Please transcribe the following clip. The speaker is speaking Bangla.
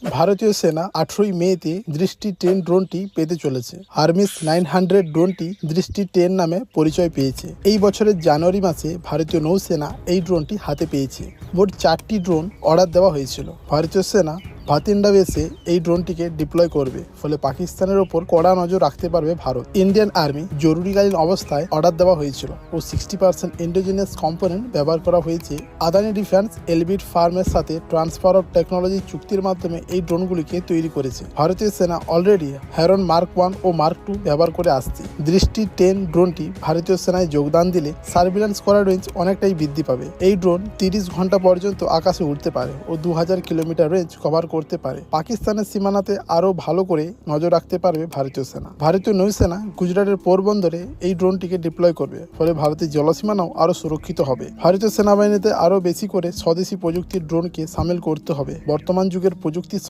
ভারতীয় সেনা 18ই মেতে দৃষ্টি 10 ড্রোনটি পেতে চলেছে। হারমিস 900 ড্রোনটি দৃষ্টি 10 নামে পরিচয় পেয়েছে। এই বছরের জানুয়ারি মাসে ভারতীয় নৌসেনা এই ড্রোনটি হাতে পেয়েছে। মোট 4টি ড্রোন অর্ডার দেওয়া হয়েছিল। ভারতীয় সেনা ভাতিন্ডা বেসে এই ড্রোনটিকে ডিপ্লয় করবে, ফলে পাকিস্তানের ওপর কড়া নজর রাখতে পারবে ভারত। ইন্ডিয়ান আর্মি জরুরিকালীন অবস্থায় অর্ডার দেওয়া হয়েছিল ও 60% ইন্ডিজিনিয়াস কম্পোনেন্ট ব্যবহার করা হয়েছে। আদানি ডিফেন্স এলবিট ফার্মের সাথে ট্রান্সফার অফ টেকনোলজি চুক্তির মাধ্যমে এই ড্রোনগুলিকে তৈরি করেছে। ভারতীয় সেনা অলরেডি হেরন মার্ক 1 ও মার্ক 2 ব্যবহার করে আসছে। দৃষ্টি 10 ড্রোনটি ভারতীয় সেনায় যোগদান দিলে সার্ভিল্যান্স করার রেঞ্জ অনেকটাই বৃদ্ধি পাবে। এই ড্রোন 30 ঘন্টা পর্যন্ত আকাশে উঠতে পারে ও 2000 কিলোমিটার রেঞ্জ কভার করতে পারে। পাকিস্তানের সীমানাতে আরও ভালো করে নজর রাখতে পারবে ভারতীয় সেনা। ভারতীয় নৌসেনা গুজরাটের পোরবন্দরে এই ড্রোনটিকে ডিপ্লয় করবে, ফলে ভারতের জলসীমানাও আরও সুরক্ষিত হবে। ভারতীয় সেনাবাহিনীতে আরও বেশি করে স্বদেশি প্রযুক্তির ড্রোনকে সামিল করতে হবে। বর্তমান যুগের প্রযুক্তি